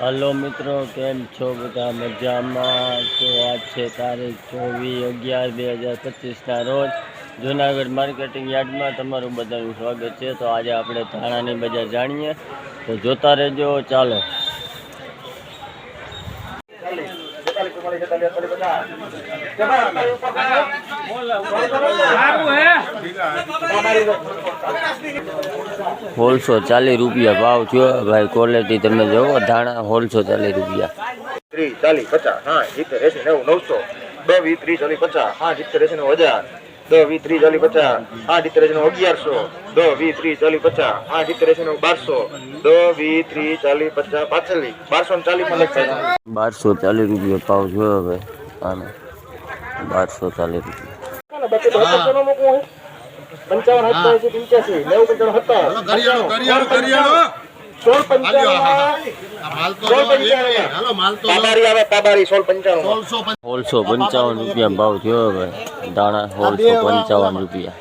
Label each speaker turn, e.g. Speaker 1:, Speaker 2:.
Speaker 1: Hello મિત્રો, કેમ છો બધા? મજામાં? તો આજ છે તારીખ 24/11/2025ના રોજ જૂનાગઢ માર્કેટિંગ યાર્ડમાં તમારું બધાનું સ્વાગત છે। તો આજે આપણે ધાણાની બજાર જાણીએ, તો જોતા રહેજો। ચાલો। होलसो 40 रुपया भाव थयो भाई। क्वॉलिटी तमे जोवो, धाणा होलसो 40 रुपया।
Speaker 2: 30 40 50 हाँ 70 80 90 900 10 20 30 40 50 हाँ 70 80 1000 10 20 30 40 50 हाँ 70 80 1100 10 20 30 40 50 हाँ 70 80 1200 10 20 30 40 50 45 1240 में लगता है।
Speaker 1: 1240 रुपया भाव थयो भाई आने 1240 रुपया।
Speaker 2: 55 88 85 90
Speaker 1: होलसो 55 रुपया भाव थयो भाई। दाणा होलसो 55 रुपया।